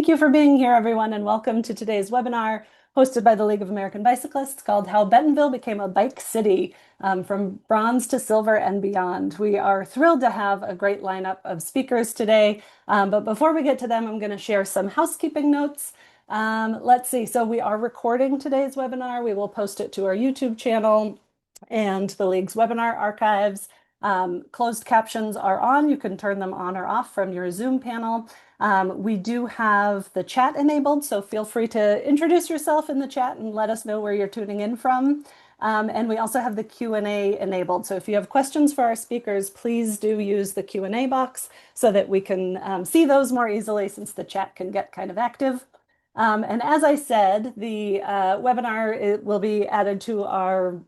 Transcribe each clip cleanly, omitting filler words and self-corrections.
Thank you for being here, everyone, and welcome to today's webinar hosted by the League of American Bicyclists called How Bentonville Became a Bike City, from bronze to silver and beyond. We are thrilled to have a great lineup of speakers today, but before we get to them, I'm going to share some housekeeping notes. Let's see, so we are recording today's webinar. We will post it to our YouTube channel and the League's webinar archives. Closed captions are on. You can turn them on or off from your Zoom panel. We do have the chat enabled, so feel free to introduce yourself in the chat and let us know where you're tuning in from. And we also have the Q&A enabled. So if you have questions for our speakers, please do use the Q&A box so that we can see those more easily, since the chat can get kind of active. And as I said, the webinar will be added to our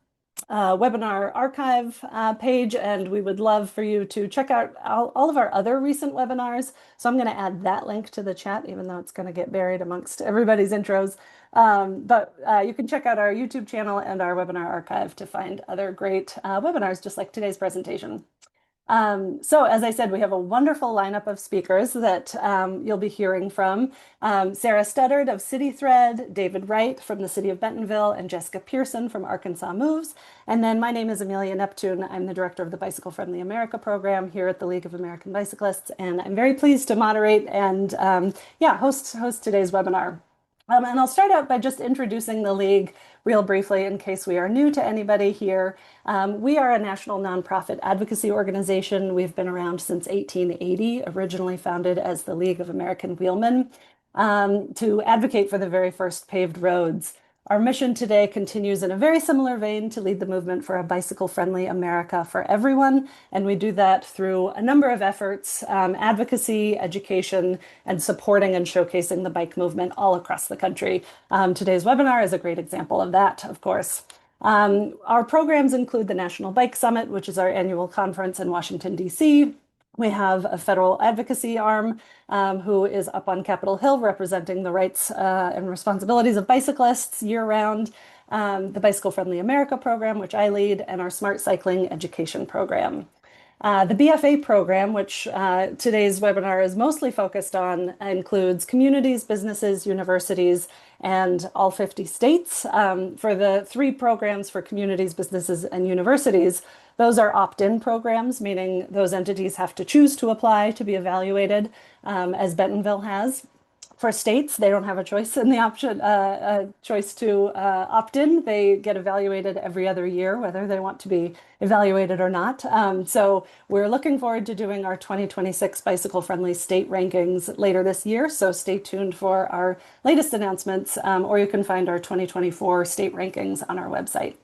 webinar archive page, and we would love for you to check out all of our other recent webinars. So I'm going to add that link to the chat, even though it's going to get buried amongst everybody's intros. But you can check out our YouTube channel and our webinar archive to find other great webinars, just like today's presentation. So as I said, we have a wonderful lineup of speakers that you'll be hearing from. Sarah Studdard of CityThread, David Wright from the City of Bentonville, and Jessica Pearson from Arkansas Moves. And then my name is Amelia Neptune. I'm the director of the Bicycle Friendly America program here at the League of American Bicyclists. And I'm very pleased to moderate and host today's webinar. And I'll start out by just introducing the League real briefly in case we are new to anybody here. We are a national nonprofit advocacy organization. We've been around since 1880, originally founded as the League of American Wheelmen, to advocate for the very first paved roads. Our mission today continues in a very similar vein to lead the movement for a bicycle-friendly America for everyone, and we do that through a number of efforts, advocacy, education, and supporting and showcasing the bike movement all across the country. Today's webinar is a great example of that, of course. Our programs include the National Bike Summit, which is our annual conference in Washington, D.C., We have a federal advocacy arm who is up on Capitol Hill representing the rights and responsibilities of bicyclists year-round, the Bicycle Friendly America program, which I lead, and our Smart Cycling Education program. The BFA program, which today's webinar is mostly focused on, includes communities, businesses, universities, and all 50 states. For the 3 programs for communities, businesses, and universities, those are opt-in programs, meaning those entities have to choose to apply to be evaluated, as Bentonville has. For states, they don't have a choice in the option, choice to opt in. They get evaluated every other year, whether they want to be evaluated or not. So we're looking forward to doing our 2026 bicycle-friendly state rankings later this year. So stay tuned for our latest announcements, or you can find our 2024 state rankings on our website.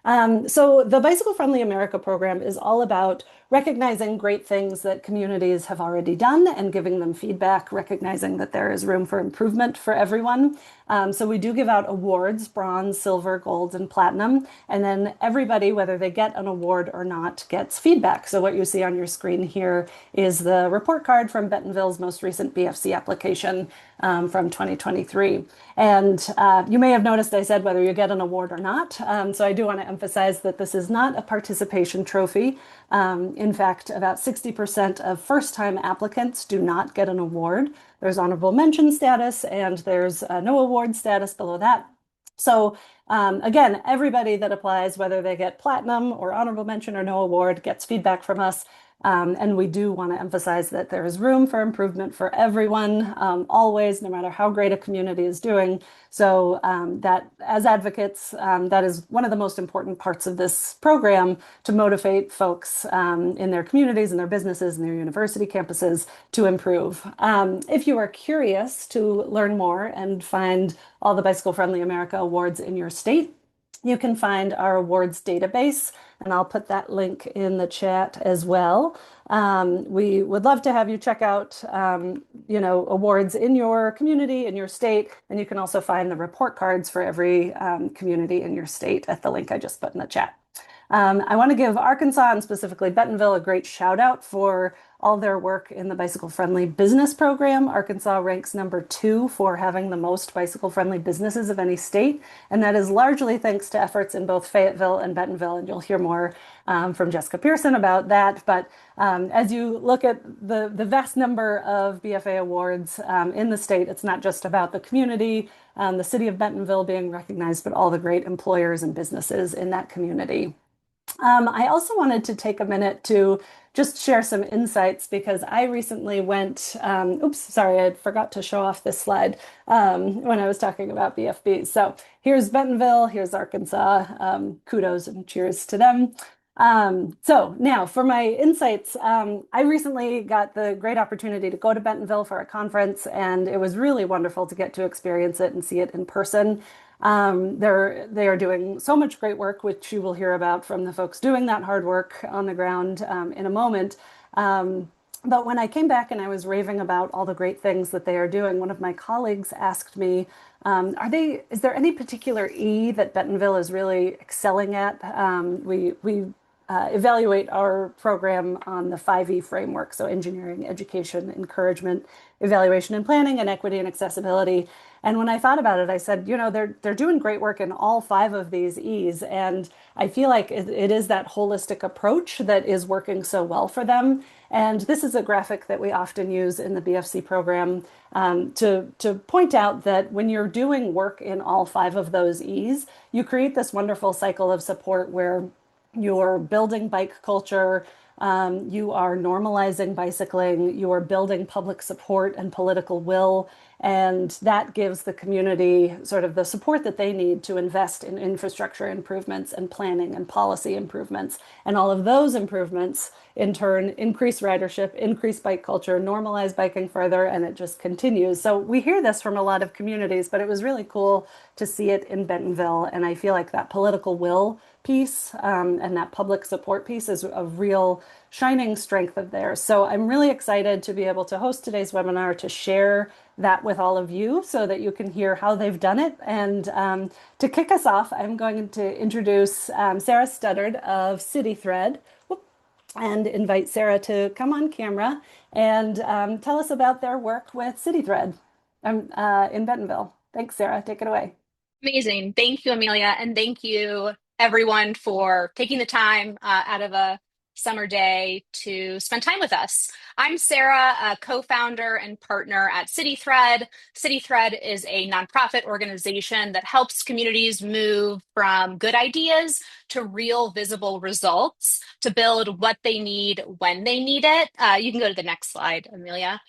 So the Bicycle Friendly America program is all about recognizing great things that communities have already done and giving them feedback, recognizing that there is room for improvement for everyone. So we do give out awards, bronze, silver, gold, and platinum. And then everybody, whether they get an award or not, gets feedback. So what you see on your screen here is the report card from Bentonville's most recent BFC application from 2023. And you may have noticed I said whether you get an award or not. So I do want to emphasize that this is not a participation trophy. In fact, about 60% of first-time applicants do not get an award. There's honorable mention status, and there's no award status below that. So again, everybody that applies, whether they get platinum or honorable mention or no award, gets feedback from us. And we do want to emphasize that there is room for improvement for everyone, always, no matter how great a community is doing. So that as advocates, that is one of the most important parts of this program, to motivate folks in their communities and their businesses and their university campuses to improve. If you are curious to learn more and find all the Bicycle Friendly America awards in your state, you can find our awards database, and I'll put that link in the chat as well. We would love to have you check out, awards in your community, in your state, and you can also find the report cards for every community in your state at the link I just put in the chat. I want to give Arkansas, and specifically Bentonville, a great shout out for all their work in the bicycle-friendly business program. Arkansas ranks number 2 for having the most bicycle-friendly businesses of any state, and that is largely thanks to efforts in both Fayetteville and Bentonville, and you'll hear more from Jessica Pearson about that. But as you look at the vast number of BFA awards in the state, it's not just about the community, the city of Bentonville being recognized, but all the great employers and businesses in that community. I also wanted to take a minute to just share some insights because I recently went, oops, sorry, I forgot to show off this slide when I was talking about BFBs. So here's Bentonville, here's Arkansas. Kudos and cheers to them. So now for my insights, I recently got the great opportunity to go to Bentonville for a conference, and it was really wonderful to get to experience it and see it in person. They are doing so much great work, which you will hear about from the folks doing that hard work on the ground in a moment. But when I came back and I was raving about all the great things that they are doing, one of my colleagues asked me, is there any particular E that Bentonville is really excelling at? We evaluate our program on the 5E framework, so engineering, education, encouragement, evaluation and planning, and equity and accessibility. And when I thought about it, I said, you know, they're doing great work in all 5 of these E's, and I feel like it is that holistic approach that is working so well for them. And this is a graphic that we often use in the BFC program to point out that when you're doing work in all 5 of those E's, you create this wonderful cycle of support where you're building bike culture, you are normalizing bicycling, you are building public support and political will, and that gives the community sort of the support that they need to invest in infrastructure improvements and planning and policy improvements. And all of those improvements, in turn, increase ridership, increase bike culture, normalize biking further, and it just continues. So we hear this from a lot of communities, but it was really cool to see it in Bentonville. And I feel like that political will piece and that public support piece is a real shining strength of theirs. So I'm really excited to be able to host today's webinar to share that with all of you so that you can hear how they've done it. And to kick us off, I'm going to introduce Sarah Studdard of CityThread and invite Sarah to come on camera and tell us about their work with CityThread in Bentonville. Thanks, Sarah. Take it away. Amazing. Thank you, Amelia. And thank you, everyone, for taking the time out of a summer day to spend time with us. I'm Sarah, a co-founder and partner at CityThread. CityThread is a nonprofit organization that helps communities move from good ideas to real visible results to build what they need when they need it. You can go to the next slide, Amelia.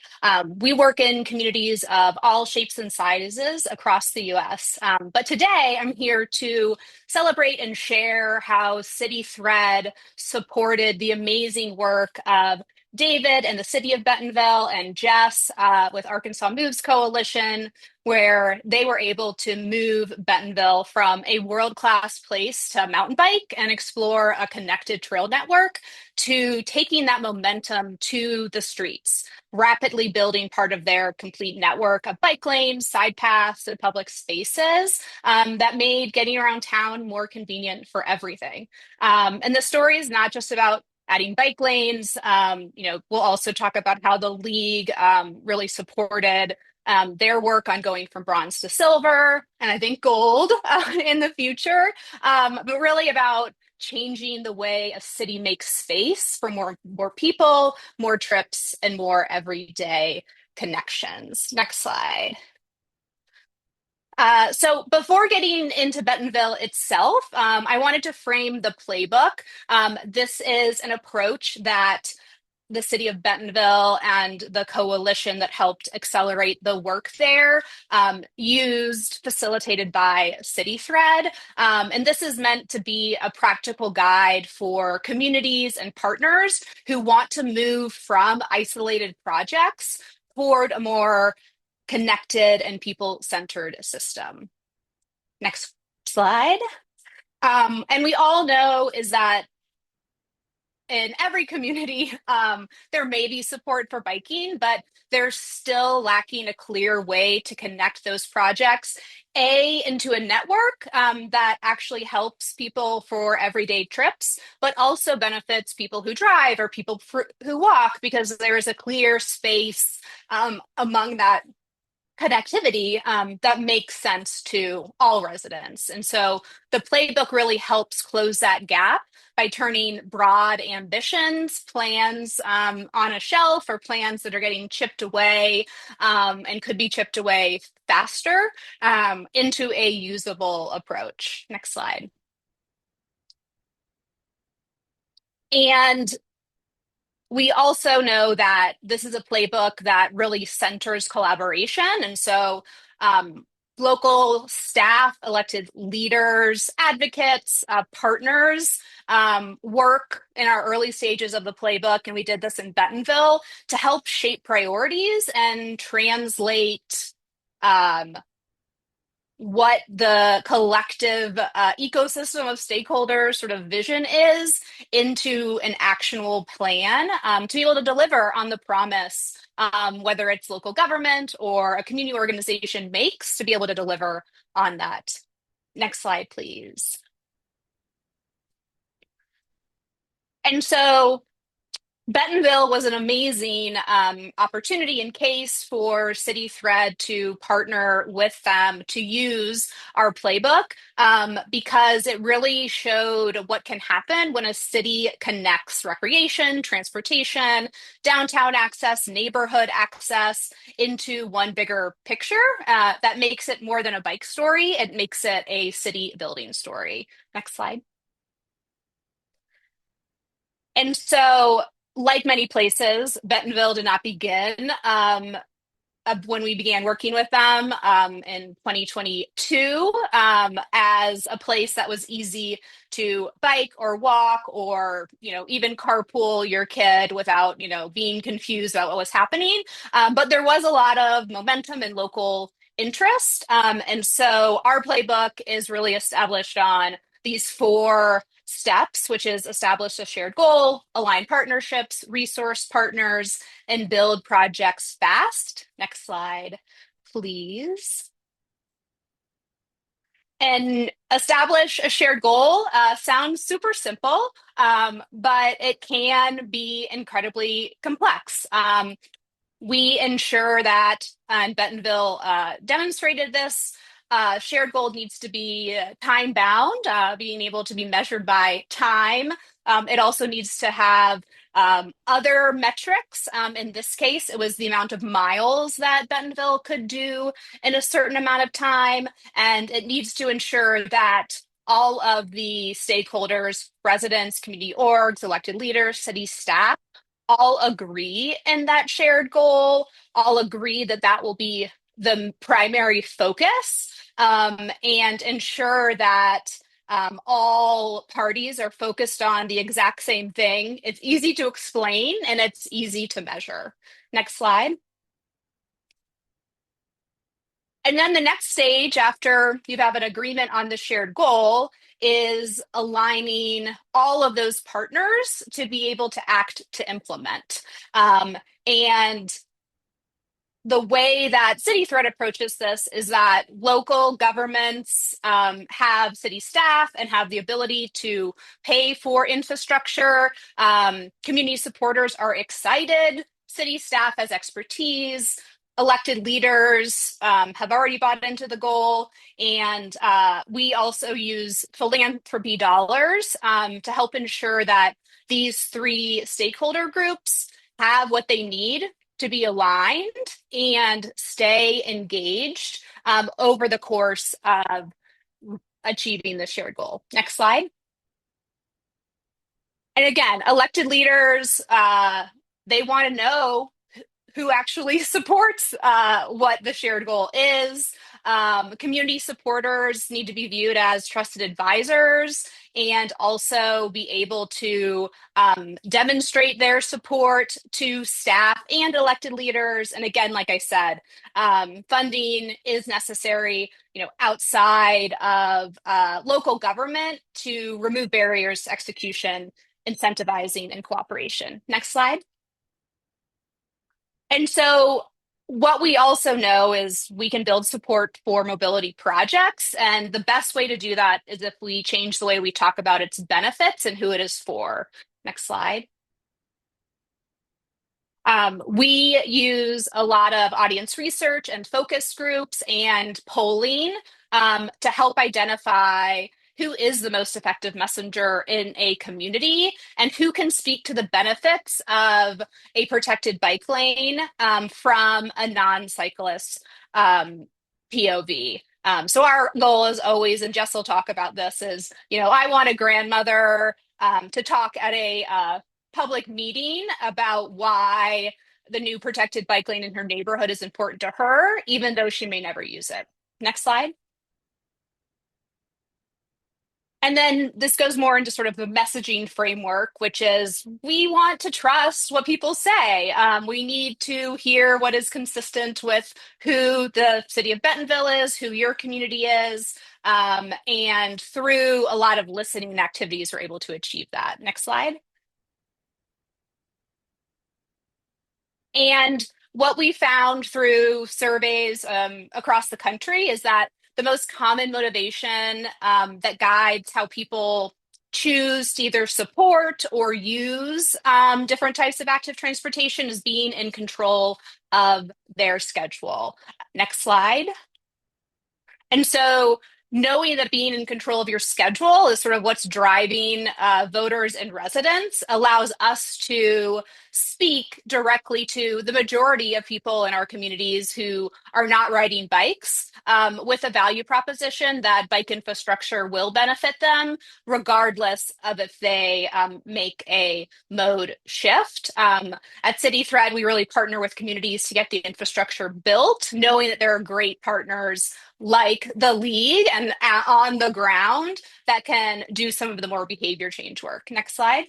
We work in communities of all shapes and sizes across the US. But today I'm here to celebrate and share how CityThread supported the amazing work of David and the city of Bentonville and Jess with Arkansas Moves Coalition, where they were able to move Bentonville from a world-class place to mountain bike and explore a connected trail network to taking that momentum to the streets, rapidly building part of their complete network of bike lanes, side paths, and public spaces that made getting around town more convenient for everything. And the story is not just about adding bike lanes. We'll also talk about how the league really supported their work on going from bronze to silver, and I think gold in the future, but really about changing the way a city makes space for more people, more trips, and more everyday connections. Next slide. So before getting into Bentonville itself, I wanted to frame the playbook. This is an approach that the city of Bentonville and the coalition that helped accelerate the work there used, facilitated by CityThread. And this is meant to be a practical guide for communities and partners who want to move from isolated projects toward a more connected and people-centered system. Next slide. And we all know is that in every community, there may be support for biking, but there's still lacking a clear way to connect those projects, into a network that actually helps people for everyday trips, but also benefits people who drive or people who walk because there is a clear space among that connectivity that makes sense to all residents. And so the playbook really helps close that gap by turning broad ambitions, plans on a shelf, or plans that are getting chipped away and could be chipped away faster into a usable approach. Next slide. And we also know that this is a playbook that really centers collaboration. And so local staff, elected leaders, advocates, partners work in our early stages of the playbook. And we did this in Bentonville to help shape priorities and translate what the collective ecosystem of stakeholders sort of vision is into an actionable plan to be able to deliver on the promise, whether it's local government or a community organization makes, to be able to deliver on that. Next slide, please. And so Bentonville was an amazing opportunity and case for City Thread to partner with them to use our playbook because it really showed what can happen when a city connects recreation, transportation, downtown access, neighborhood access into one bigger picture that makes it more than a bike story. It makes it a city building story. Next slide. And so, like many places, Bentonville did not begin when we began working with them in 2022 as a place that was easy to bike or walk or, even carpool your kid without, being confused about what was happening. But there was a lot of momentum and local interest. And so our playbook is really established on these four steps, which is establish a shared goal, align partnerships, resource partners, and build projects fast. Next slide, please. And establish a shared goal sounds super simple, but it can be incredibly complex. We ensure that, and Bentonville demonstrated this, shared goal needs to be time bound, being able to be measured by time. It also needs to have other metrics. In this case, it was the amount of miles that Bentonville could do in a certain amount of time. And it needs to ensure that all of the stakeholders, residents, community orgs, elected leaders, city staff, all agree in that shared goal, all agree that that will be the primary focus, and ensure that all parties are focused on the exact same thing. It's easy to explain and it's easy to measure. Next slide. And then the next stage after you have an agreement on the shared goal is aligning all of those partners to be able to act to implement. And the way that City Thread approaches this is that local governments have city staff and have the ability to pay for infrastructure. Community supporters are excited. City staff has expertise. Elected leaders have already bought into the goal. And we also use philanthropy dollars to help ensure that these three stakeholder groups have what they need to be aligned and stay engaged over the course of achieving the shared goal. Next slide. And again, elected leaders, they want to know who actually supports what the shared goal is. Community supporters need to be viewed as trusted advisors and also be able to demonstrate their support to staff and elected leaders. And again, like I said, funding is necessary, outside of local government to remove barriers to execution incentivizing and cooperation. Next slide. And so what we also know is we can build support for mobility projects. And the best way to do that is if we change the way we talk about its benefits and who it is for. Next slide. We use a lot of audience research and focus groups and polling to help identify who is the most effective messenger in a community and who can speak to the benefits of a protected bike lane from a non-cyclist POV. So our goal is always, and Jess will talk about this, is, I want a grandmother to talk at a public meeting about why the new protected bike lane in her neighborhood is important to her, even though she may never use it. Next slide. And then this goes more into sort of the messaging framework, which is we want to trust what people say. We need to hear what is consistent with who the city of Bentonville is, who your community is. And through a lot of listening activities, we're able to achieve that. Next slide. And what we found through surveys across the country is that the most common motivation that guides how people choose to either support or use different types of active transportation is being in control of their schedule. Next slide. And so knowing that being in control of your schedule is sort of what's driving voters and residents allows us to speak directly to the majority of people in our communities who are not riding bikes with a value proposition that bike infrastructure will benefit them, regardless of if they make a mode shift. At City Thread, we really partner with communities to get the infrastructure built, knowing that there are great partners like the league and on the ground that can do some of the more behavior change work. Next slide.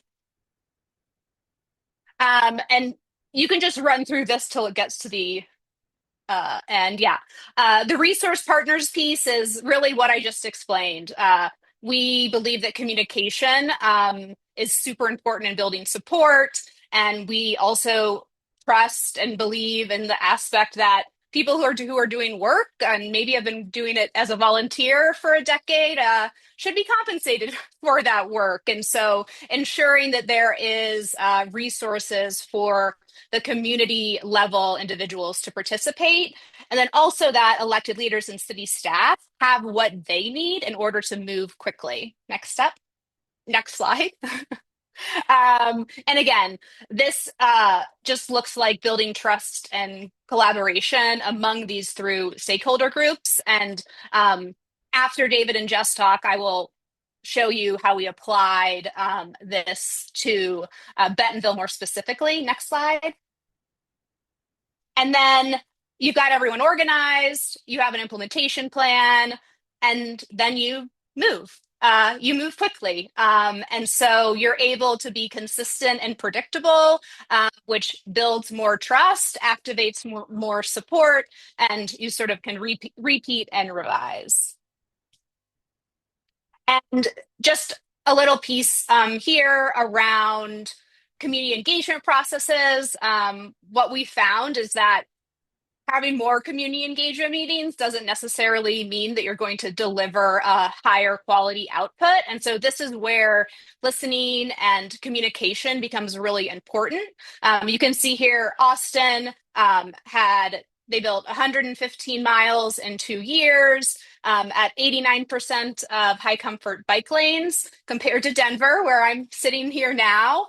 And you can just run through this till it gets to the end. Yeah. The resource partners piece is really what I just explained. We believe that communication is super important in building support. And we also trust and believe in the aspect that people who are doing work and maybe have been doing it as a volunteer for a decade should be compensated for that work. And so ensuring that there is resources for the community level individuals to participate. And then also that elected leaders and city staff have what they need in order to move quickly. Next step. Next slide. And again, this just looks like building trust and collaboration among these through stakeholder groups. And after David and Jess talk, I will show you how we applied this to Bentonville more specifically. Next slide. And then you've got everyone organized, you have an implementation plan, and then you move. You move quickly. And so you're able to be consistent and predictable, which builds more trust, activates more support, and you sort of can repeat and revise. And just a little piece here around community engagement processes. What we found is that having more community engagement meetings doesn't necessarily mean that you're going to deliver a higher quality output. And so this is where listening and communication becomes really important. You can see here, Austin they built 115 miles in 2 years at 89% of high comfort bike lanes, compared to Denver, where I'm sitting here now,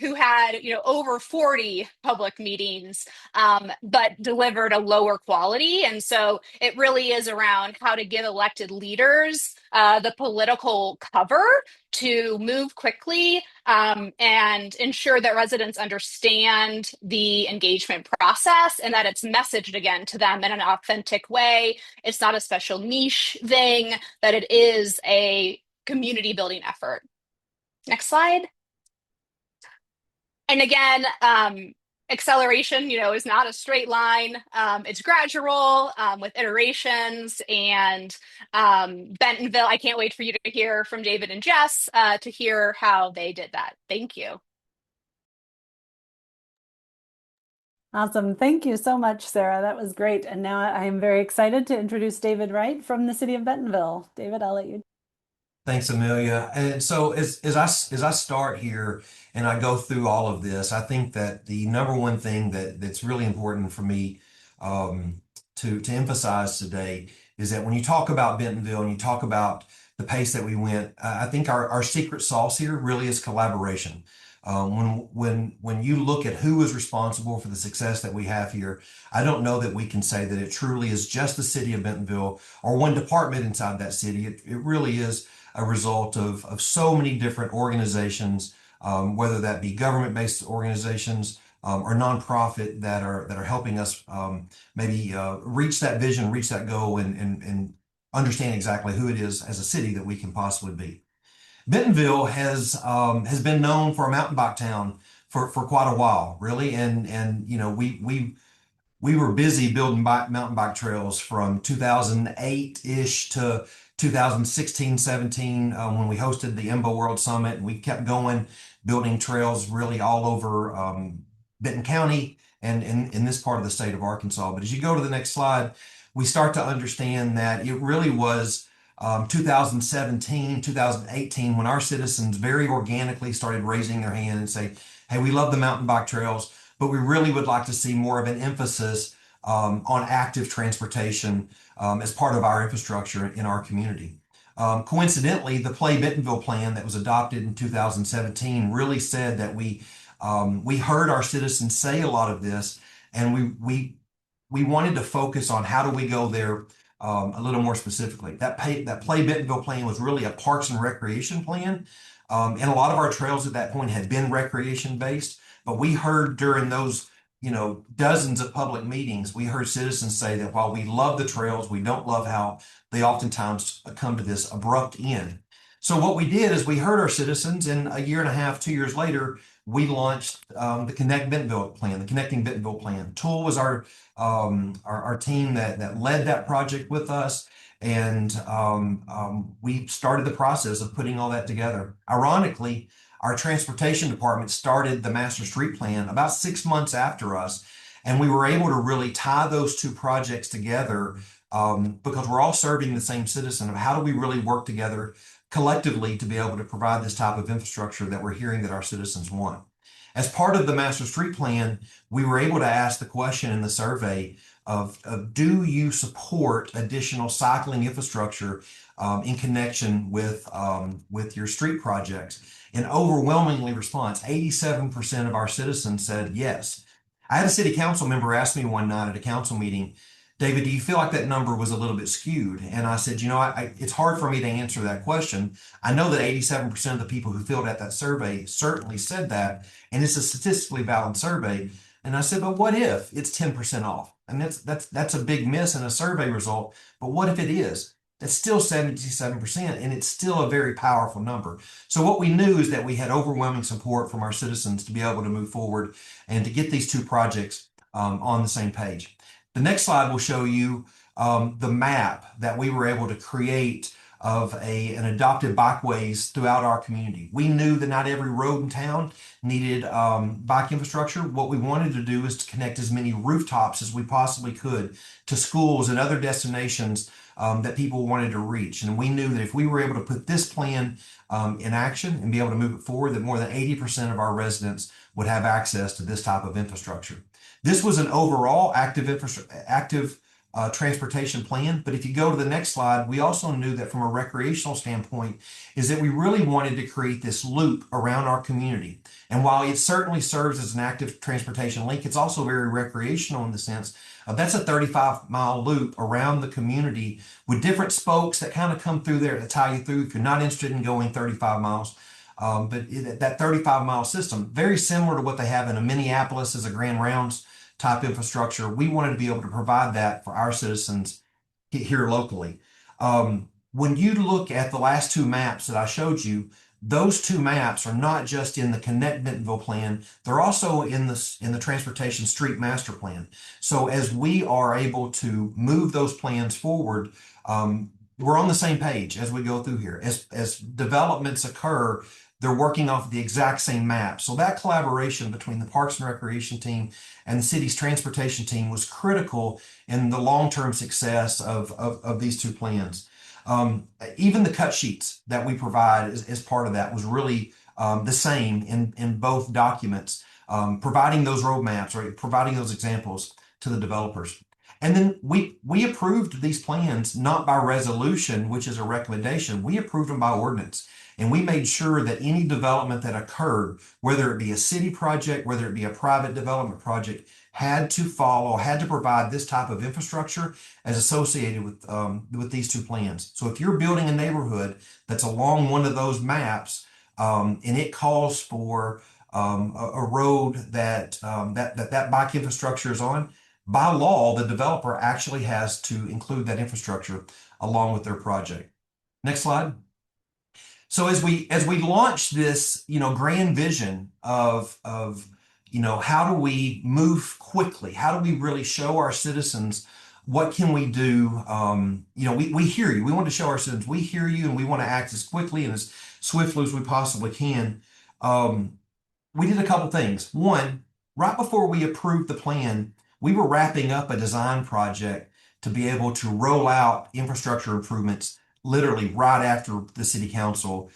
who had over 40 public meetings, but delivered a lower quality. And so it really is around how to give elected leaders the political cover to move quickly and ensure that residents understand the engagement process and that it's messaged again to them in an authentic way. It's not a special niche thing, that it is a community building effort. Next slide. And again, acceleration, is not a straight line. It's gradual with iterations. And Bentonville, I can't wait for you to hear from David and Jess to hear how they did that. Thank you. Awesome. Thank you so much, Sarah. That was great. And now I am very excited to introduce David Wright from the city of Bentonville. David, I'll let you. Thanks, Amelia. And so as I start here and I go through all of this, I think that the number one thing that's really important for me to emphasize today is that when you talk about Bentonville and you talk about the pace that we went, I think our secret sauce here really is collaboration. When you look at who is responsible for the success that we have here, I don't know that we can say that it truly is just the city of Bentonville or one department inside that city. It really is a result of so many different organizations, whether that be government-based organizations or nonprofit that are helping us maybe reach that vision, reach that goal, and understand exactly who it is as a city that we can possibly be. Bentonville has been known for a mountain bike town for quite a while, really, and we were busy building mountain bike trails from 2008-ish to 2016, 17 when we hosted the IMBO World Summit. And we kept going, building trails really all over Benton County and in this part of the state of Arkansas. But as you go to the next slide, we start to understand that it really was 2017, 2018, when our citizens very organically started raising their hand and say, hey, we love the mountain bike trails, but we really would like to see more of an emphasis on active transportation as part of our infrastructure in our community. Coincidentally, the Play Bentonville plan that was adopted in 2017 really said that we heard our citizens say a lot of this, and we wanted to focus on how do we go there a little more specifically. That Play Bentonville plan was really a parks and recreation plan, and a lot of our trails at that point had been recreation based. But we heard during those, dozens of public meetings, we heard citizens say that while we love the trails, we don't love how they oftentimes come to this abrupt end. So what we did is we heard our citizens, and a year and a half, 2 years later, we launched the Connect Bentonville plan, the Connecting Bentonville plan. Tool was our team that led that project with us. And we started the process of putting all that together. Ironically, our transportation department started the master street plan about 6 months after us, and we were able to really tie those two projects together because we're all serving the same citizen of how do we really work together collectively to be able to provide this type of infrastructure that we're hearing that our citizens want. As part of the master street plan, we were able to ask the question in the survey of do you support additional cycling infrastructure in connection with your street projects? And overwhelmingly response, 87% of our citizens said yes. I had a city council member ask me one night at a council meeting, David, do you feel like that number was a little bit skewed? And I said, it's hard for me to answer that question. I know that 87% of the people who filled out that survey certainly said that, and it's a statistically valid survey. And I said, but what if it's 10% off? And that's a big miss in a survey result. But what if it is? That's still 77%, and it's still a very powerful number. So what we knew is that we had overwhelming support from our citizens to be able to move forward and to get these two projects on the same page. The next slide will show you the map that we were able to create of an adopted bikeways throughout our community. We knew that not every road in town needed bike infrastructure. What we wanted to do is to connect as many rooftops as we possibly could to schools and other destinations that people wanted to reach. And we knew that if we were able to put this plan in action and be able to move it forward, that more than 80% of our residents would have access to this type of infrastructure. This was an overall active transportation plan. But if you go to the next slide, we also knew that from a recreational standpoint is that we really wanted to create this loop around our community. And while it certainly serves as an active transportation link, it's also very recreational in the sense of that's a 35-mile loop around the community with different spokes that kind of come through there to tie you through if you're not interested in going 35 miles. That 35-mile system, very similar to what they have in a Minneapolis as a Grand Rounds type infrastructure. We wanted to be able to provide that for our citizens here locally. When you look at the last two maps that I showed you, those two maps are not just in the Connect Bentonville plan, they're also in the Transportation Street Master Plan. So as we are able to move those plans forward, we're on the same page as we go through here. As developments occur, they're working off the exact same map. So that collaboration between the Parks and Recreation team and the city's transportation team was critical in the long-term success of these two plans. Even the cut sheets that we provide as part of that was really the same in both documents, providing those roadmaps or providing those examples to the developers. And then we approved these plans not by resolution, which is a recommendation. We approved them by ordinance. And we made sure that any development that occurred, whether it be a city project, whether it be a private development project, had to provide this type of infrastructure as associated with these two plans. So if you're building a neighborhood that's along one of those maps, and it calls for a road that bike infrastructure is on, by law, the developer actually has to include that infrastructure along with their project. Next slide. So as we launch this, grand vision of how do we move quickly? How do we really show our citizens what can we do? We hear you. We want to show our citizens we hear you, and we want to act as quickly and as swiftly as we possibly can. We did a couple things. One, right before we approved the plan, we were wrapping up a design project to be able to roll out infrastructure improvements literally right after the city council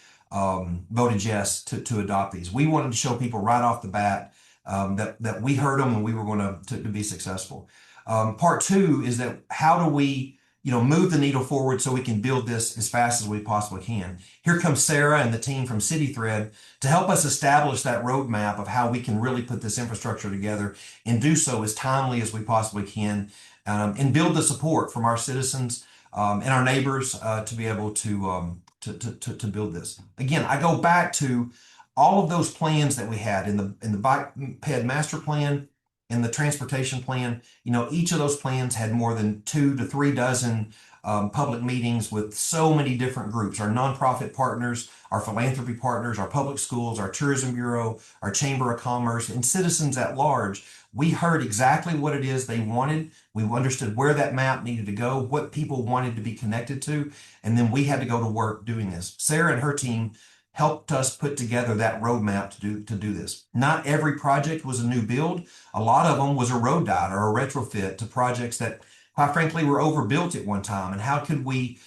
voted yes to adopt these. We wanted to show people right off the bat that we heard them and we were going to be successful. Part two is that how do we move the needle forward so we can build this as fast as we possibly can. Here comes Sarah and the team from CityThread to help us establish that roadmap of how we can really put this infrastructure together and do so as timely as we possibly can, and build the support from our citizens and our neighbors to be able to build this. Again, I go back to all of those plans that we had in the bike ped master plan, in the transportation plan. Each of those plans had more than 2 to 3 dozen public meetings with so many different groups: our nonprofit partners, our philanthropy partners, our public schools, our tourism bureau, our chamber of commerce, and citizens at large. We heard exactly what it is they wanted. We understood where that map needed to go, what people wanted to be connected to, and then we had to go to work doing this. Sarah and her team helped us put together that roadmap to do this. Not every project was a new build. A lot of them was a road diet or a retrofit to projects that, quite frankly, were overbuilt at one time. And how could we,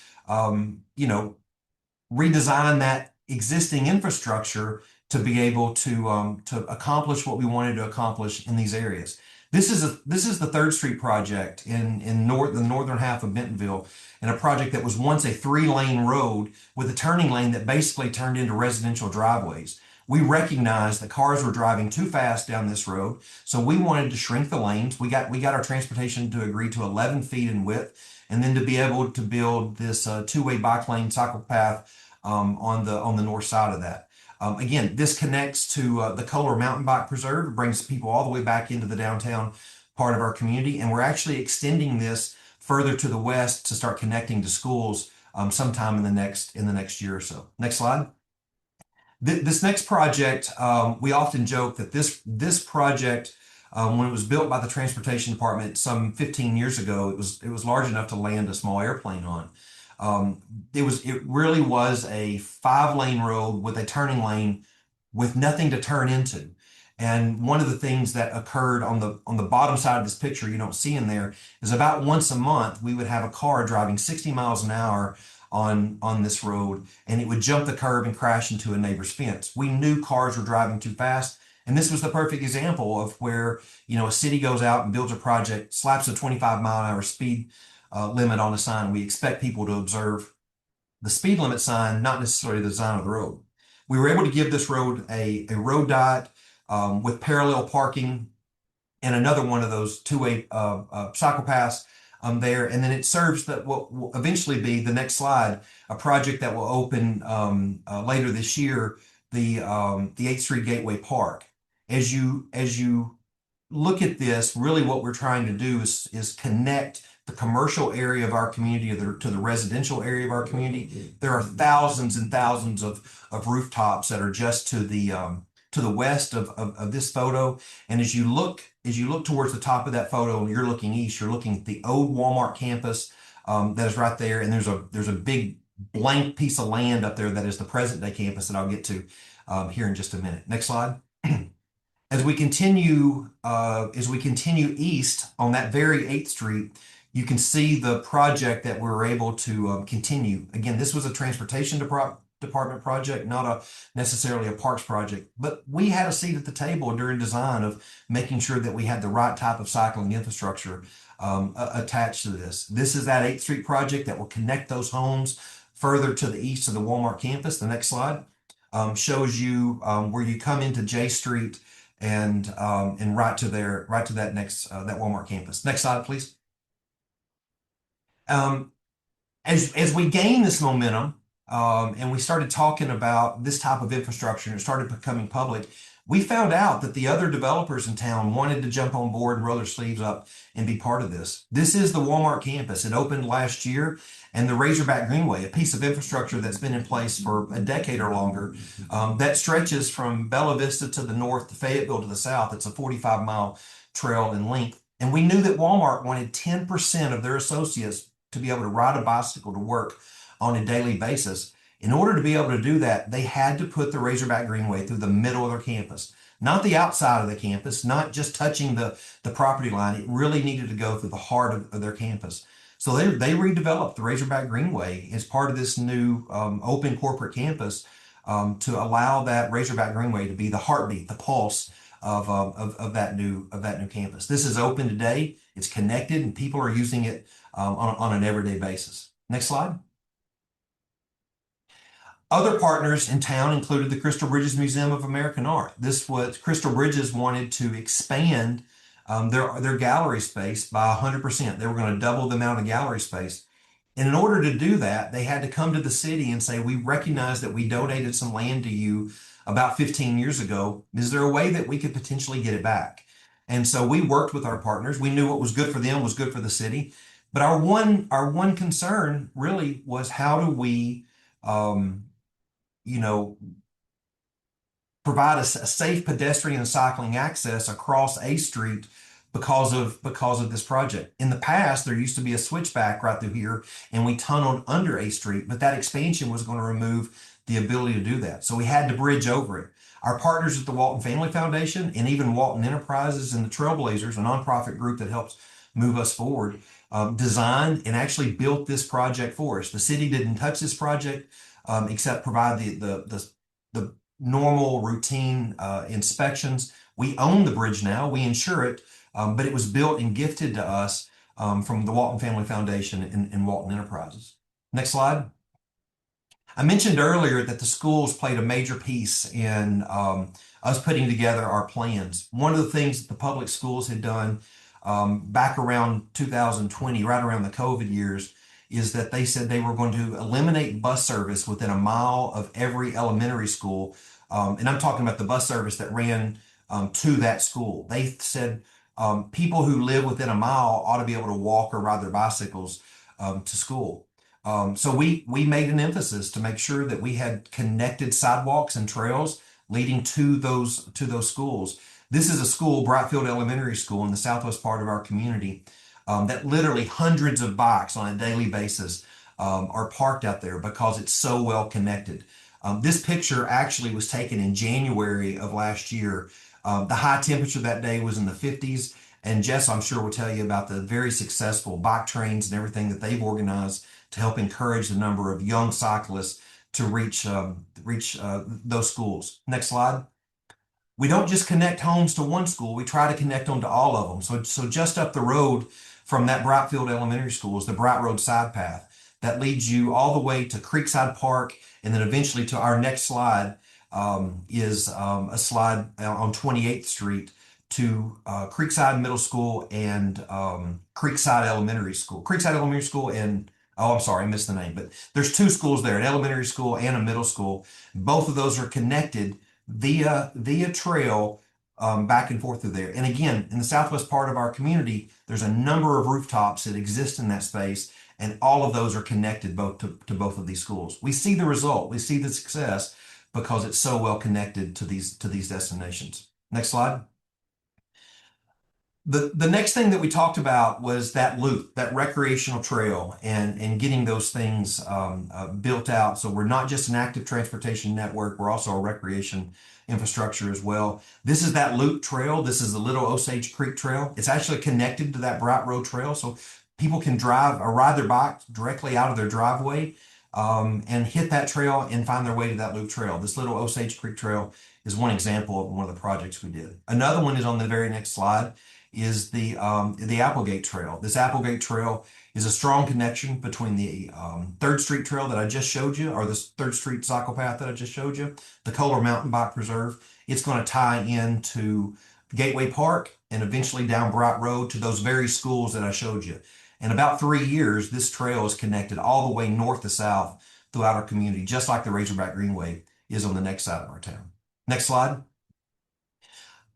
redesign that existing infrastructure to be able to accomplish what we wanted to accomplish in these areas? This is the 3rd Street project in the northern half of Bentonville, and a project that was once a 3-lane road with a turning lane that basically turned into residential driveways. We recognized that cars were driving too fast down this road, so we wanted to shrink the lanes. We got our transportation to agree to 11 feet in width, and then to be able to build this 2-way bike lane cycle path on the north side of that. Again, this connects to the Kohler Mountain Bike Preserve. It brings people all the way back into the downtown part of our community, and we're actually extending this further to the west to start connecting to schools sometime in the next year or so. Next slide. This next project, we often joke that this project, when it was built by the transportation department some 15 years ago, it was large enough to land a small airplane on. It really was a 5-lane road with a turning lane with nothing to turn into. And one of the things that occurred on the bottom side of this picture you don't see in there is about once a month we would have a car driving 60 miles an hour on this road, and it would jump the curb and crash into a neighbor's fence. We knew cars were driving too fast, and this was the perfect example of where a city goes out and builds a project, slaps a 25-mile-an-hour speed limit on a sign. We expect people to observe the speed limit sign, not necessarily the design of the road. We were able to give this road a road diet with parallel parking and another one of those 2-way cycle paths there. And then it serves what will eventually be, the next slide, a project that will open later this year, the 8th Street Gateway Park. As you look at this, really what we're trying to do is connect the commercial area of our community to the residential area of our community. There are thousands and thousands of rooftops that are just to the west of this photo. And as you look towards the top of that photo and you're looking east, you're looking at the old Walmart campus that is right there. And there's a big blank piece of land up there that is the present day campus that I'll get to here in just a minute. Next slide. As we continue east on that very 8th Street, you can see the project that we were able to continue. Again, this was a transportation department project, not necessarily a parks project, but we had a seat at the table during design of making sure that we had the right type of cycling infrastructure attached to this. This is that 8th Street project that will connect those homes further to the east of the Walmart campus. The next slide shows you where you come into J Street and right to that next that Walmart campus. Next slide, please. As we gain this momentum and we started talking about this type of infrastructure and it started becoming public, we found out that the other developers in town wanted to jump on board and roll their sleeves up and be part of this. This is the Walmart campus. It opened last year, and the Razorback Greenway, a piece of infrastructure that's been in place for a decade or longer, that stretches from Bella Vista to the north to Fayetteville to the south. It's a 45-mile trail in length. And we knew that Walmart wanted 10% of their associates to be able to ride a bicycle to work on a daily basis. In order to be able to do that, they had to put the Razorback Greenway through the middle of their campus, not the outside of the campus, not just touching the property line. It really needed to go through the heart of their campus. So they redeveloped the Razorback Greenway as part of this new open corporate campus to allow that Razorback Greenway to be the heartbeat, the pulse of that new campus. This is open today. It's connected, and people are using it on an everyday basis. Next slide. Other partners in town included the Crystal Bridges Museum of American Art. Crystal Bridges wanted to expand their gallery space by 100%. They were going to double the amount of gallery space. And in order to do that, they had to come to the city and say, we recognize that we donated some land to you about 15 years ago. Is there a way that we could potentially get it back? And so we worked with our partners. We knew what was good for them was good for the city. But our one concern really was, how do we provide a safe pedestrian and cycling access across A Street because of this project. In the past, there used to be a switchback right through here, and we tunneled under A Street, but that expansion was going to remove the ability to do that. So we had to bridge over it. Our partners at the Walton Family Foundation and even Walton Enterprises and the Trailblazers, a nonprofit group that helps move us forward, designed and actually built this project for us. The city didn't touch this project except provide the normal routine inspections. We own the bridge now. We insure it, but it was built and gifted to us from the Walton Family Foundation and Walton Enterprises. Next slide. I mentioned earlier that the schools played a major piece in us putting together our plans. One of the things that the public schools had done back around 2020, right around the COVID years, is that they said they were going to eliminate bus service within a mile of every elementary school. And I'm talking about the bus service that ran to that school. They said people who live within a mile ought to be able to walk or ride their bicycles to school. So we made an emphasis to make sure that we had connected sidewalks and trails leading to those schools. This is a school, Brightfield Elementary School, in the southwest part of our community, that literally hundreds of bikes on a daily basis are parked out there because it's so well connected. This picture actually was taken in January of last year. The high temperature that day was in the 50s, and Jess, I'm sure, will tell you about the very successful bike trains and everything that they've organized to help encourage the number of young cyclists to reach those schools. Next slide. We don't just connect homes to one school, we try to connect them to all of them. So just up the road from that Brightfield Elementary School is the Bright Road Side Path that leads you all the way to Creekside Park, and then eventually to our next slide is a slide on 28th Street to Creekside Middle School and Creekside Elementary School. Creekside Elementary School and, oh, I'm sorry, I missed the name, but there's two schools there, an elementary school and a middle school. Both of those are connected via trail back and forth through there. And again, in the southwest part of our community, there's a number of rooftops that exist in that space, and all of those are connected both to both of these schools. We see the result, we see the success because it's so well connected to these destinations. Next slide. The next thing that we talked about was that loop, that recreational trail, and getting those things built out. So we're not just an active transportation network, we're also a recreation infrastructure as well. This is that loop trail. This is the Little Osage Creek Trail. It's actually connected to that Bright Road Trail, so people can drive or ride their bike directly out of their driveway and hit that trail and find their way to that loop trail. This Little Osage Creek Trail is one example of one of the projects we did. Another one is on the very next slide, is the Applegate Trail. This Applegate Trail is a strong connection between the 3rd Street Trail that I just showed you, or this 3rd Street cycle path that I just showed you, the Kohler Mountain Bike Preserve. It's going to tie into Gateway Park and eventually down Bright Road to those very schools that I showed you. In about 3 years, this trail is connected all the way north to south throughout our community, just like the Razorback Greenway is on the next side of our town. Next slide.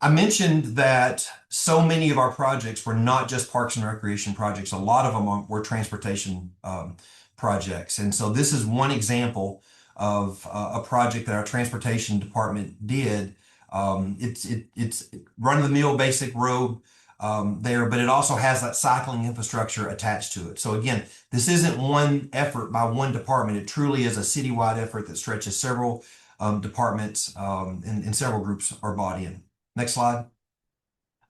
I mentioned that so many of our projects were not just parks and recreation projects. A lot of them were transportation projects. And so this is one example of a project that our transportation department did. It's run-of-the-mill basic road there, but it also has that cycling infrastructure attached to it. So again, this isn't one effort by one department. It truly is a citywide effort that stretches several departments and several groups are bought in. Next slide.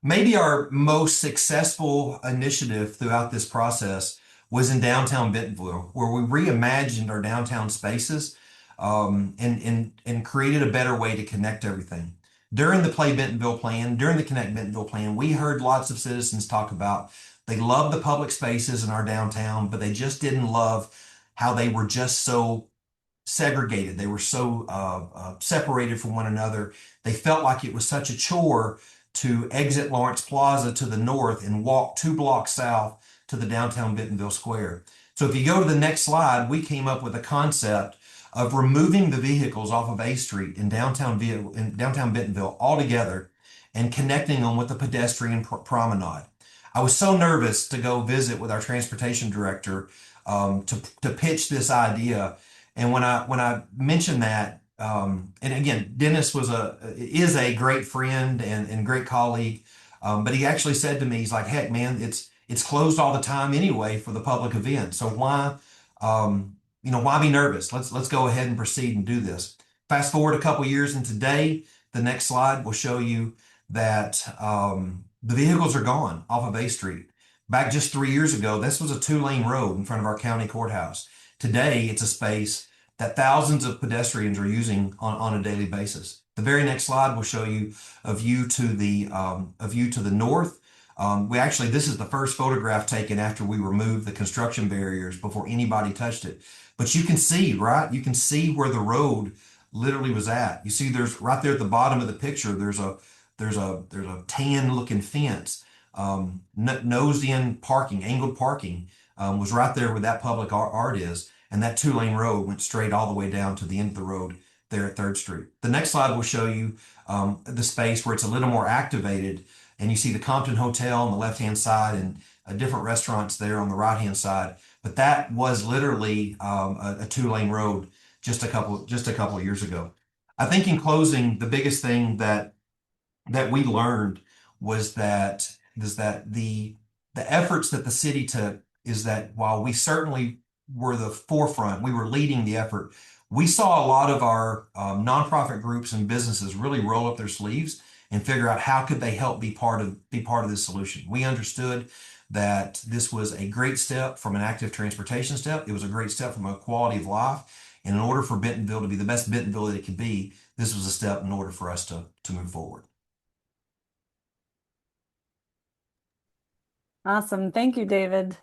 Maybe our most successful initiative throughout this process was in downtown Bentonville, where we reimagined our downtown spaces and created a better way to connect everything. During the Play Bentonville plan, during the Connect Bentonville plan, we heard lots of citizens talk about they love the public spaces in our downtown, but they just didn't love how they were just so segregated. They were so separated from one another. They felt like it was such a chore to exit Lawrence Plaza to the north and walk 2 blocks south to the downtown Bentonville Square. So if you go to the next slide, we came up with a concept of removing the vehicles off of A Street in downtown Bentonville altogether and connecting them with the pedestrian promenade. I was so nervous to go visit with our transportation director to pitch this idea. And when I mentioned that, and again, Dennis is a great friend and great colleague, but he actually said to me, he's like, "Heck, man, it's closed all the time anyway for the public event. So why be nervous? Let's go ahead and proceed and do this." Fast forward a couple years, and today, the next slide will show you that the vehicles are gone off of A Street. Back just 3 years ago, this was a 2-lane road in front of our county courthouse. Today, it's a space that thousands of pedestrians are using on a daily basis. The very next slide will show you a view to the north. This is the first photograph taken after we removed the construction barriers before anybody touched it. But you can see, right? You can see where the road literally was at. You see, there's right there at the bottom of the picture, there's a tan looking fence. Nosed in parking, angled parking was right there where that public art is. And that 2-lane road went straight all the way down to the end of the road there at 3rd Street. The next slide will show you the space where it's a little more activated, and you see the Compton Hotel on the left-hand side and different restaurants there on the right-hand side. But that was literally a 2-lane road just a couple of years ago. I think in closing, the biggest thing that we learned was that the efforts that the city took is that while we certainly were the forefront, we were leading the effort, we saw a lot of our nonprofit groups and businesses really roll up their sleeves and figure out how could they help be part of this solution. We understood that this was a great step from an active transportation step. It was a great step from a quality of life. And in order for Bentonville to be the best Bentonville that it could be, this was a step in order for us to move forward. Awesome. Thank you, David.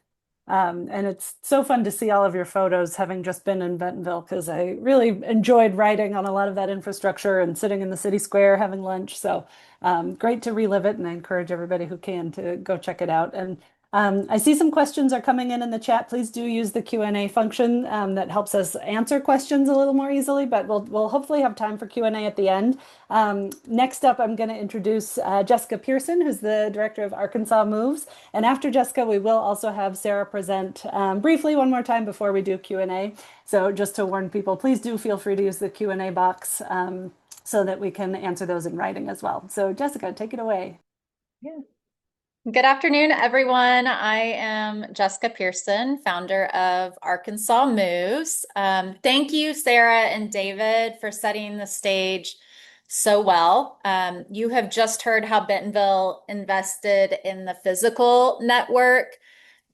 And it's so fun to see all of your photos having just been in Bentonville, because I really enjoyed riding on a lot of that infrastructure and sitting in the city square having lunch. So great to relive it, and I encourage everybody who can to go check it out. And I see some questions are coming in the chat. Please do use the Q&A function that helps us answer questions a little more easily, but we'll hopefully have time for Q&A at the end. Next up, I'm going to introduce Jessica Pearson, who's the director of Arkansas Moves. And after Jessica, we will also have Sarah present briefly one more time before we do Q&A. So just to warn people, please do feel free to use the Q&A box so that we can answer those in writing as well. So Jessica, take it away. Yeah. Good afternoon, everyone. I am Jessica Pearson, founder of Arkansas Moves. Thank you, Sarah and David, for setting the stage so well. You have just heard how Bentonville invested in the physical network.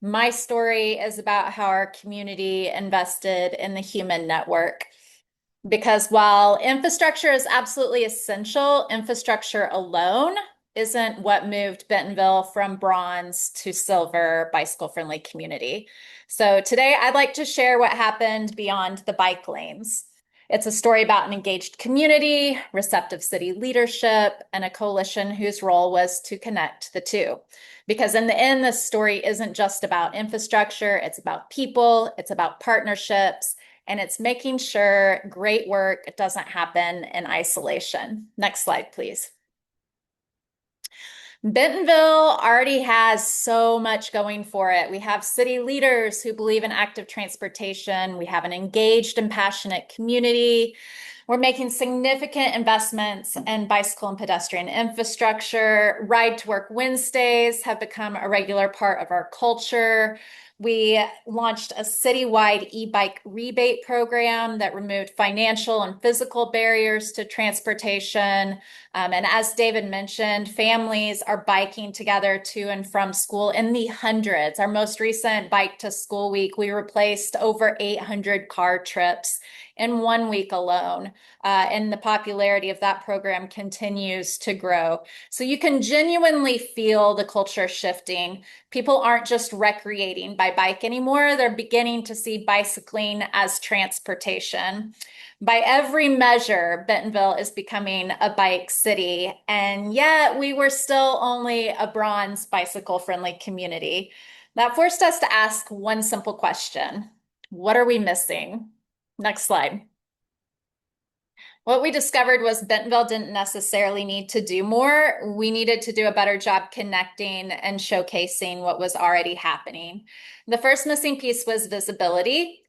My story is about how our community invested in the human network. Because while infrastructure is absolutely essential, infrastructure alone isn't what moved Bentonville from bronze to silver bicycle-friendly community. So today I'd like to share what happened beyond the bike lanes. It's a story about an engaged community, receptive city leadership, and a coalition whose role was to connect the two. Because in the end, this story isn't just about infrastructure, it's about people, it's about partnerships, and it's making sure great work doesn't happen in isolation. Next slide, please. Bentonville already has so much going for it. We have city leaders who believe in active transportation. We have an engaged and passionate community. We're making significant investments in bicycle and pedestrian infrastructure. Ride to Work Wednesdays have become a regular part of our culture. We launched a citywide e-bike rebate program that removed financial and physical barriers to transportation. And as David mentioned, families are biking together to and from school in the hundreds. Our most recent Bike to School week, we replaced over 800 car trips in 1 week alone. And the popularity of that program continues to grow. So you can genuinely feel the culture shifting. People aren't just recreating by bike anymore. They're beginning to see bicycling as transportation. By every measure, Bentonville is becoming a bike city, and yet we were still only a bronze bicycle-friendly community. That forced us to ask one simple question: what are we missing? Next slide. What we discovered was Bentonville didn't necessarily need to do more. We needed to do a better job connecting and showcasing what was already happening. The first missing piece was visibility.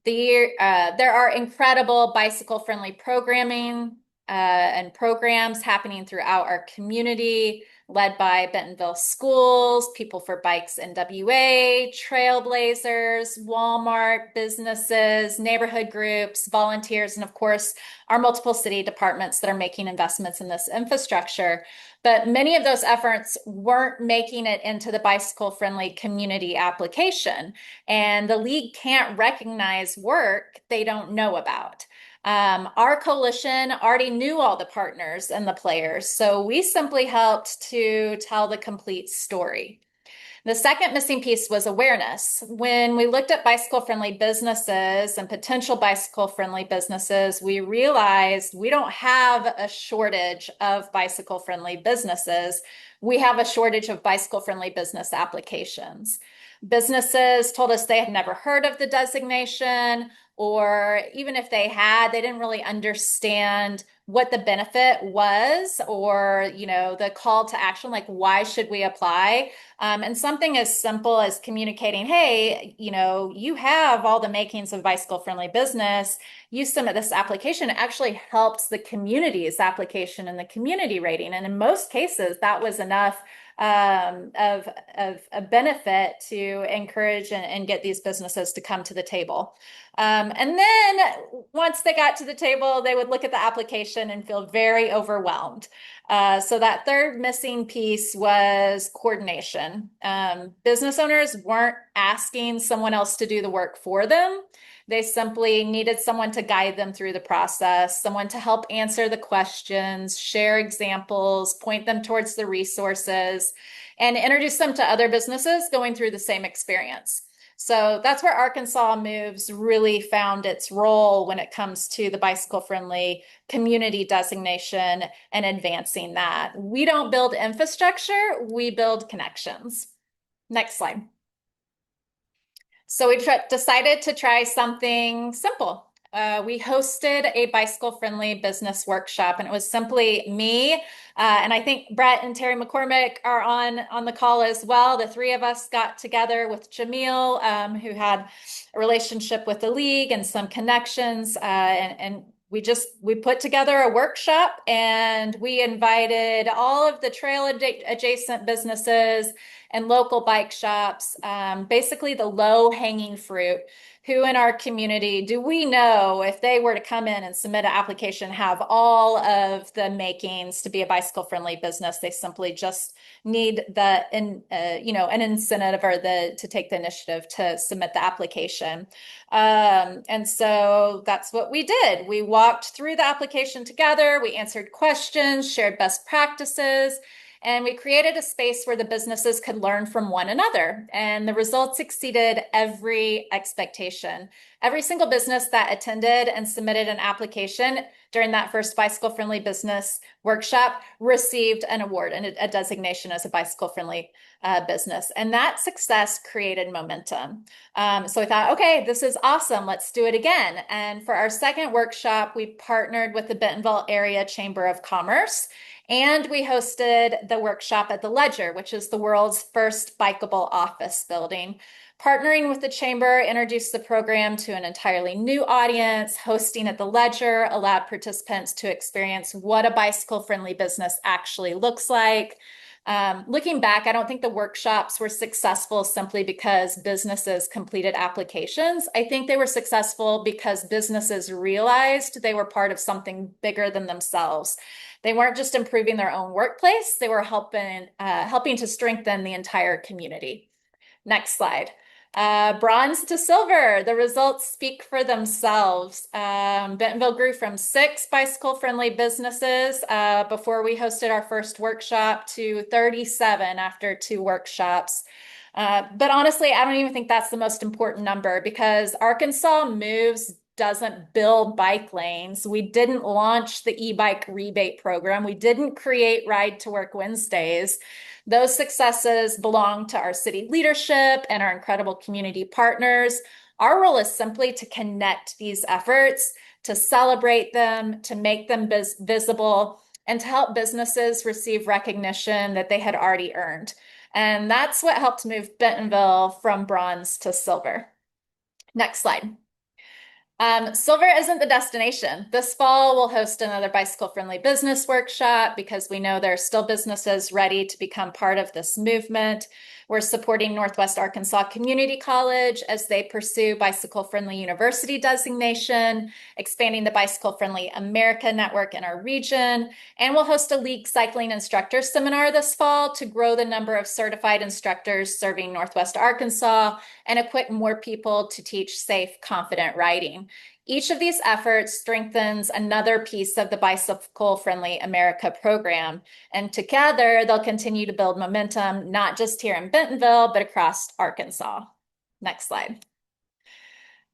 There are incredible bicycle-friendly programming and programs happening throughout our community, led by Bentonville Schools, People for Bikes NWA, Trailblazers, Walmart, businesses, neighborhood groups, volunteers, and of course, our multiple city departments that are making investments in this infrastructure. But many of those efforts weren't making it into the bicycle-friendly community application, and the league can't recognize work they don't know about. Our coalition already knew all the partners and the players, so we simply helped to tell the complete story. The second missing piece was awareness. When we looked at bicycle-friendly businesses and potential bicycle-friendly businesses, we realized we don't have a shortage of bicycle-friendly businesses. We have a shortage of bicycle-friendly business applications. Businesses told us they had never heard of the designation, or even if they had, they didn't really understand what the benefit was, or the call to action, like why should we apply? And something as simple as communicating, hey, you have all the makings of bicycle-friendly business. You submit this application. It actually helps the community's application and the community rating. And in most cases, that was enough of a benefit to encourage and get these businesses to come to the table. And then once they got to the table, they would look at the application and feel very overwhelmed. So that third missing piece was coordination. Business owners weren't asking someone else to do the work for them. They simply needed someone to guide them through the process, someone to help answer the questions, share examples, point them towards the resources, and introduce them to other businesses going through the same experience. So that's where Arkansas Moves really found its role when it comes to the bicycle-friendly community designation and advancing that. We don't build infrastructure, we build connections. Next slide. So we decided to try something simple. We hosted a bicycle-friendly business workshop, and it was simply me, and I think Brett and Terry McCormick are on the call as well. The three of us got together with Jamil, who had a relationship with the league and some connections, and we put together a workshop, and we invited all of the trail adjacent businesses and local bike shops, basically the low-hanging fruit. Who in our community do we know, if they were to come in and submit an application, have all of the makings to be a bicycle-friendly business? They simply just need an incentive or to take the initiative to submit the application. And so that's what we did. We walked through the application together. We answered questions, shared best practices, and we created a space where the businesses could learn from one another. And the results exceeded every expectation. Every single business that attended and submitted an application during that first bicycle-friendly business workshop received an award and a designation as a bicycle-friendly business. And that success created momentum. So we thought, okay, this is awesome. Let's do it again. And for our second workshop, we partnered with the Bentonville Area Chamber of Commerce, and we hosted the workshop at the Ledger, which is the world's first bikeable office building. Partnering with the chamber introduced the program to an entirely new audience. Hosting at the Ledger allowed participants to experience what a bicycle-friendly business actually looks like. Looking back, I don't think the workshops were successful simply because businesses completed applications. I think they were successful because businesses realized they were part of something bigger than themselves. They weren't just improving their own workplace, they were helping to strengthen the entire community. Next slide. Bronze to silver, the results speak for themselves. Bentonville grew from 6 bicycle-friendly businesses before we hosted our first workshop to 37 after 2 workshops. But honestly, I don't even think that's the most important number, because Arkansas Moves doesn't build bike lanes. We didn't launch the e-bike rebate program. We didn't create Ride to Work Wednesdays. Those successes belong to our city leadership and our incredible community partners. Our role is simply to connect these efforts, to celebrate them, to make them visible, and to help businesses receive recognition that they had already earned. And that's what helped move Bentonville from bronze to silver. Next slide. Silver isn't the destination. This fall, we'll host another bicycle-friendly business workshop because we know there are still businesses ready to become part of this movement. We're supporting Northwest Arkansas Community College as they pursue bicycle-friendly university designation, expanding the Bicycle-Friendly America network in our region, and we'll host a league cycling instructor seminar this fall to grow the number of certified instructors serving Northwest Arkansas and equip more people to teach safe, confident riding. Each of these efforts strengthens another piece of the Bicycle-Friendly America program, and together they'll continue to build momentum, not just here in Bentonville, but across Arkansas. Next slide.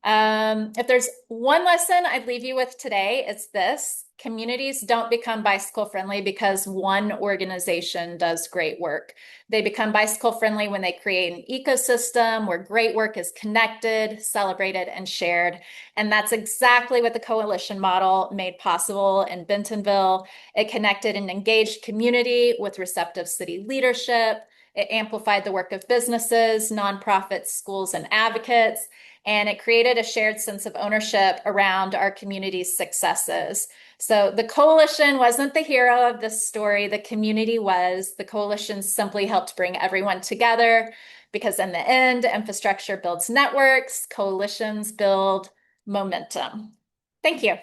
If there's one lesson I'd leave you with today, it's this: communities don't become bicycle friendly because one organization does great work. They become bicycle friendly when they create an ecosystem where great work is connected, celebrated, and shared. And that's exactly what the coalition model made possible in Bentonville. It connected an engaged community with receptive city leadership. It amplified the work of businesses, nonprofits, schools, and advocates. And it created a shared sense of ownership around our community's successes. So the coalition wasn't the hero of this story, the community was. The coalition simply helped bring everyone together, because in the end, infrastructure builds networks, coalitions build momentum. Thank you.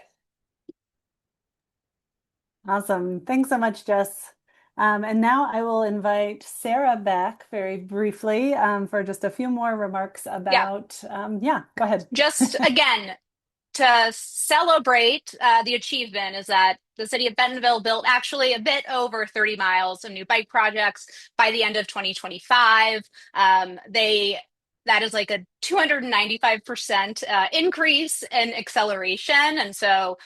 Awesome. Thanks so much, Jess. And now I will invite Sarah back very briefly for just a few more remarks about, go ahead. Just again, to celebrate the achievement is that the city of Bentonville built actually a bit over 30 miles of new bike projects by the end of 2025. That is like a 295% increase in acceleration. And so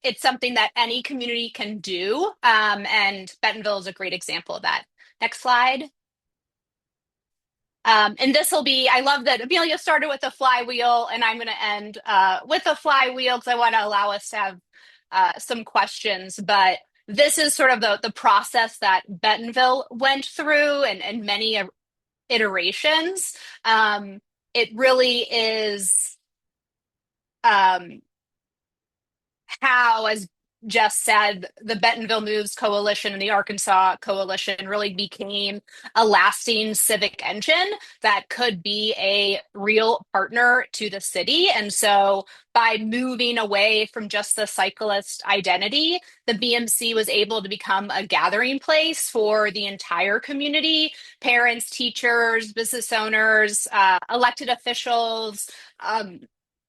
it's something that any community can do. And Bentonville is a great example of that. Next slide. And this will be, I love that Amelia started with a flywheel, and I'm going to end with a flywheel because I want to allow us to have some questions. But this is sort of the process that Bentonville went through and many iterations. It really is um, how, as Jess said, the Bentonville Moves Coalition and the Arkansas Coalition really became a lasting civic engine that could be a real partner to the city. And so by moving away from just the cyclist identity, the BMC was able to become a gathering place for the entire community, parents, teachers, business owners, elected officials,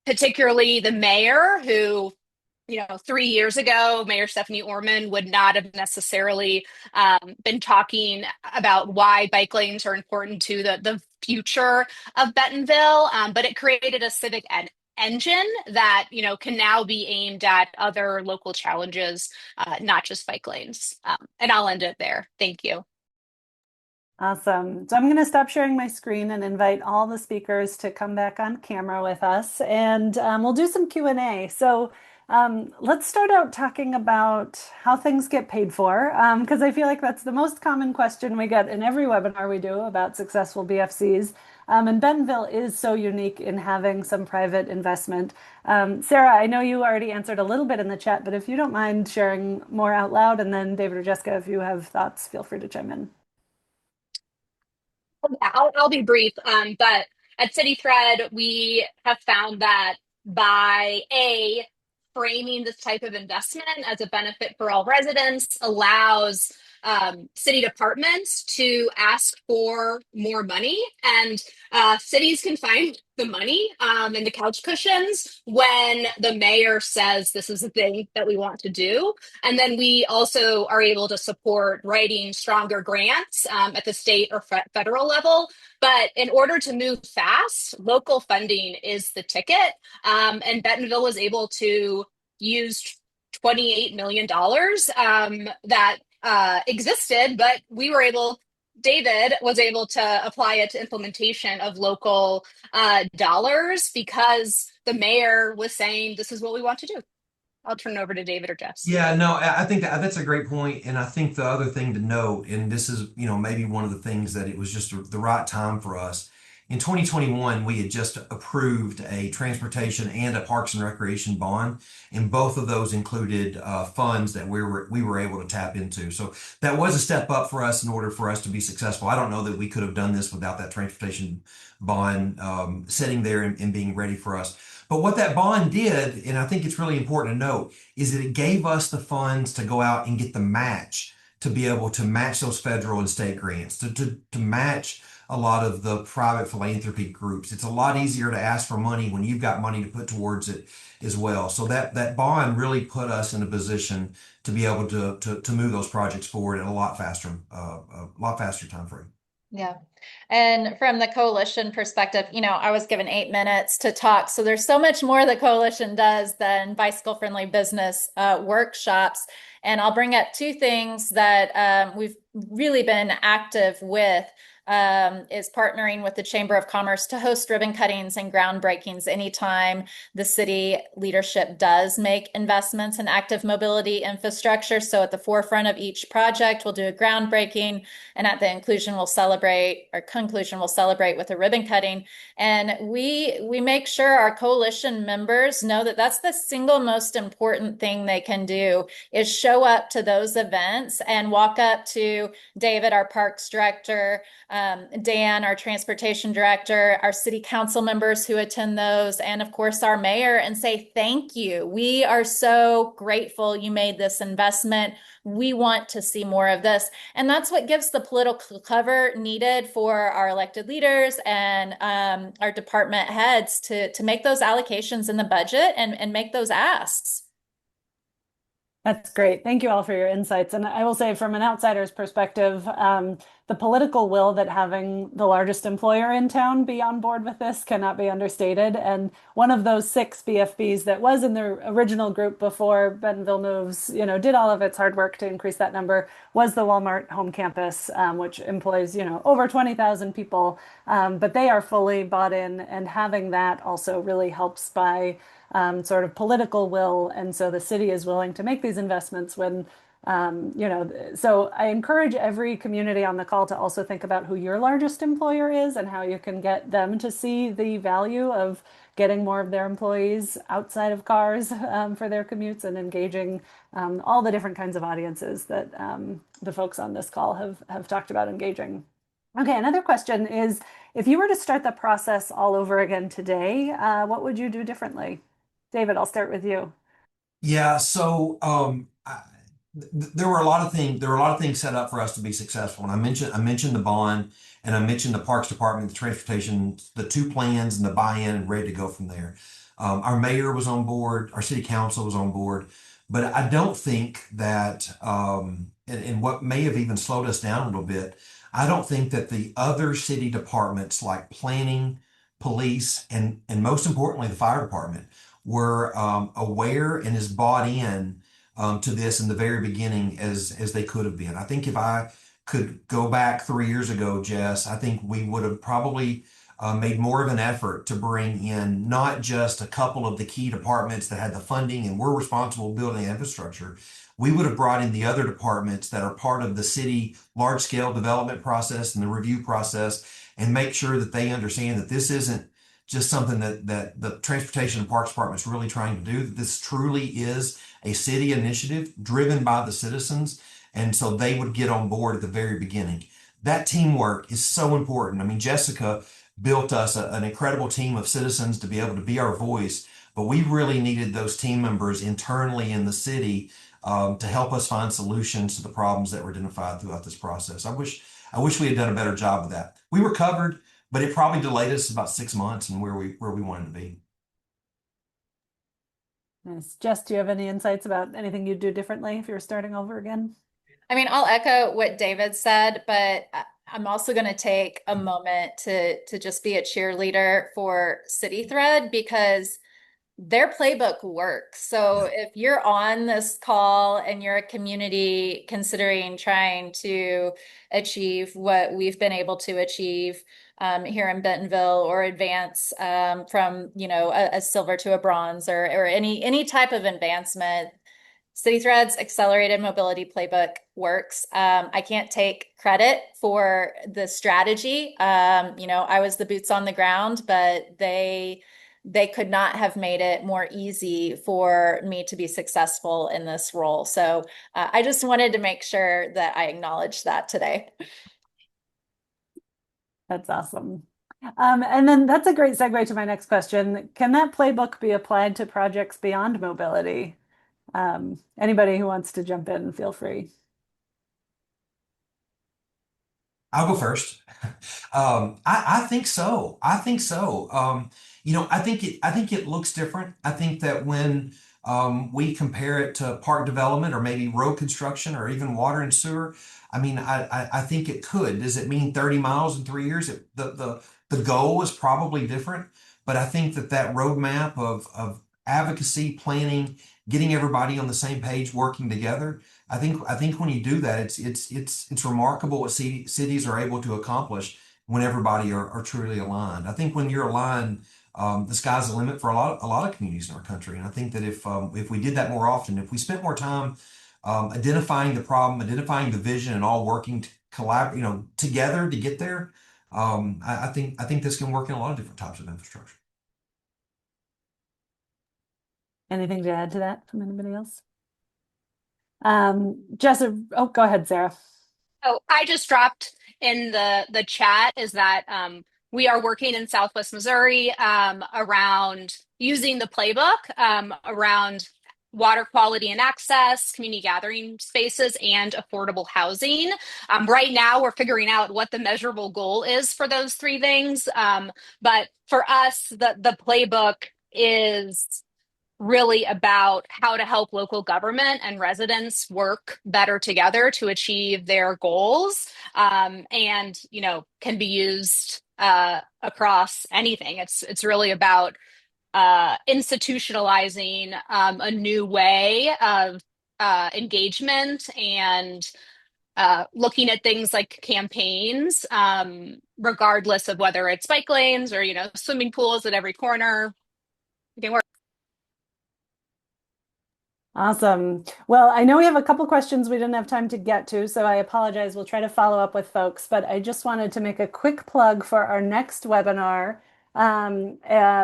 particularly the mayor, who 3 years ago, Mayor Stephanie Orman would not have necessarily been talking about why bike lanes are important to the future of Bentonville, but it created a civic engine that can now be aimed at other local challenges, not just bike lanes. And I'll end it there. Thank you. Awesome. So I'm going to stop sharing my screen and invite all the speakers to come back on camera with us, and we'll do some Q&A. So let's start out talking about how things get paid for, because I feel like that's the most common question we get in every webinar we do about successful BFCs. And Bentonville is so unique in having some private investment. Sarah, I know you already answered a little bit in the chat, but if you don't mind sharing more out loud, and then David or Jessica, if you have thoughts, feel free to chime in. I'll be brief, but at City Thread, we have found that by framing this type of investment as a benefit for all residents allows city departments to ask for more money, and cities can find the money and the couch cushions when the mayor says this is the thing that we want to do. And then we also are able to support writing stronger grants at the state or federal level. But in order to move fast, local funding is the ticket. And Bentonville was able to use $28 million that existed, but David was able to apply it to implementation of local dollars because the mayor was saying, this is what we want to do. I'll turn it over to David or Jess. Yeah, no, I think that's a great point. And I think the other thing to note, and this is, maybe one of the things that it was just the right time for us. In 2021, we had just approved a transportation and a parks and recreation bond, and both of those included funds that we were able to tap into. So that was a step up for us in order for us to be successful. I don't know that we could have done this without that transportation bond sitting there and being ready for us. But what that bond did, and I think it's really important to note, is that it gave us the funds to go out and get the match, to be able to match those federal and state grants, to match a lot of the private philanthropy groups. It's a lot easier to ask for money when you've got money to put towards it as well. So that bond really put us in a position to be able to move those projects forward at a lot faster time frame. Yeah. And from the coalition perspective, I was given 8 minutes to talk. So there's so much more the coalition does than bicycle friendly business workshops. And I'll bring up 2 things that we've really been active with. Is partnering with the Chamber of Commerce to host ribbon cuttings and groundbreakings anytime the city leadership does make investments in active mobility infrastructure. So at the forefront of each project, we'll do a groundbreaking, and at the conclusion, we'll celebrate with a ribbon cutting. And we make sure our coalition members know that that's the single most important thing they can do, is show up to those events and walk up to David, our parks director, Dan, our transportation director, our city council members who attend those, and of course our mayor, and say, thank you. We are so grateful you made this investment. We want to see more of this. And that's what gives the political cover needed for our elected leaders and our department heads to make those allocations in the budget and make those asks. That's great. Thank you all for your insights. And I will say, from an outsider's perspective, the political will that having the largest employer in town be on board with this cannot be understated. And one of those 6 BFBs that was in the original group before Bentonville Moves, did all of its hard work to increase that number was the Walmart home campus, which employs, over 20,000 people. But they are fully bought in, and having that also really helps by sort of political will. And so the city is willing to make these investments when so I encourage every community on the call to also think about who your largest employer is and how you can get them to see the value of getting more of their employees outside of cars for their commutes, and engaging all the different kinds of audiences that the folks on this call have talked about engaging. Okay, another question is, if you were to start the process all over again today, what would you do differently? David, I'll start with you. Yeah, so there were a lot of things. There were a lot of things set up for us to be successful, and I mentioned the bond, and I mentioned the Parks Department, the transportation, the 2 plans, and the buy-in, and ready to go from there. Our mayor was on board, our city council was on board, but I don't think that, and what may have even slowed us down a little bit, I don't think that the other city departments like planning, police, and most importantly, the fire department were aware and as bought in to this in the very beginning as they could have been. I think if I could go back 3 years ago, Jess, I think we would have probably made more of an effort to bring in not just a couple of the key departments that had the funding and were responsible building infrastructure. We would have brought in the other departments that are part of the city large-scale development process and the review process, and make sure that they understand that this isn't just something that the Transportation and Parks Department is really trying to do. That this truly is a city initiative driven by the citizens. And so they would get on board at the very beginning. That teamwork is so important. I mean, Jessica built us an incredible team of citizens to be able to be our voice, but we really needed those team members internally in the city to help us find solutions to the problems that were identified throughout this process. I wish we had done a better job of that. We were covered, but it probably delayed us about 6 months and where we wanted to be. Nice. Jess, do you have any insights about anything you'd do differently if you were starting over again? I mean, I'll echo what David said, but I'm also going to take a moment to just be a cheerleader for City Thread, because their playbook works. So if you're on this call and you're a community considering trying to achieve what we've been able to achieve here in Bentonville, or advance from a silver to a bronze, or any type of advancement, City Thread's accelerated mobility playbook works. I can't take credit for the strategy. I was the boots on the ground, but they could not have made it more easy for me to be successful in this role. So I just wanted to make sure that I acknowledged that today. That's awesome. And then that's a great segue to my next question. Can that playbook be applied to projects beyond mobility? Anybody who wants to jump in, feel free. I'll go first. I think so. I think so. I think it looks different. I think that when we compare it to park development or maybe road construction or even water and sewer, I mean, I think it could. Does it mean 30 miles in 3 years? The goal is probably different, but I think that roadmap of advocacy, planning, getting everybody on the same page, working together. I think when you do that, it's remarkable what cities are able to accomplish when everybody are truly aligned. I think when you're aligned, the sky's the limit for a lot of communities in our country. And I think that if we did that more often, if we spent more time identifying the problem, identifying the vision, and all working together to get there, I think this can work in a lot of different types of infrastructure. Anything to add to that from anybody else? Go ahead, Sarah. Oh, I just dropped in the chat is that we are working in Southwest Missouri around using the playbook around water quality and access, community gathering spaces, and affordable housing. Right now, we're figuring out what the measurable goal is for those 3 things. But for us, the playbook is really about how to help local government and residents work better together to achieve their goals, and can be used across anything. It's really about institutionalizing a new way of engagement and looking at things like campaigns, regardless of whether it's bike lanes or swimming pools at every corner. It can work. Awesome. Well, I know we have a couple questions we didn't have time to get to, so I apologize. We'll try to follow up with folks, but I just wanted to make a quick plug for our next webinar,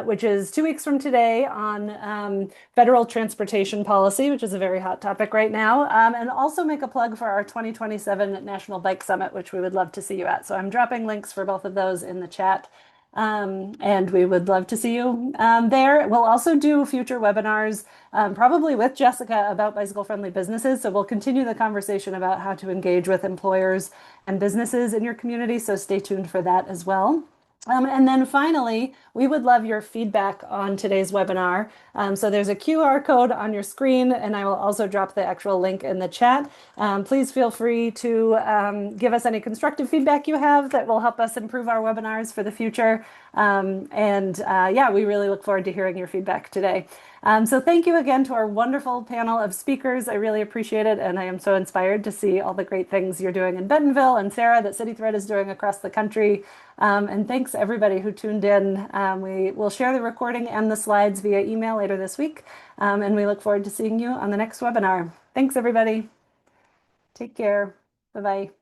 which is 2 weeks from today on federal transportation policy, which is a very hot topic right now, and also make a plug for our 2027 National Bike Summit, which we would love to see you at. So I'm dropping links for both of those in the chat. And we would love to see you there. We'll also do future webinars, probably with Jessica, about bicycle-friendly businesses. So we'll continue the conversation about how to engage with employers and businesses in your community. So stay tuned for that as well. And then finally, we would love your feedback on today's webinar. So there's a QR code on your screen, and I will also drop the actual link in the chat. Please feel free to give us any constructive feedback you have that will help us improve our webinars for the future. Yeah, we really look forward to hearing your feedback today. So thank you again to our wonderful panel of speakers. I really appreciate it, and I am so inspired to see all the great things you're doing in Bentonville, and Sarah, that City Thread is doing across the country. And thanks everybody who tuned in. We will share the recording and the slides via email later this week, and we look forward to seeing you on the next webinar. Thanks everybody. Take care. Bye-bye.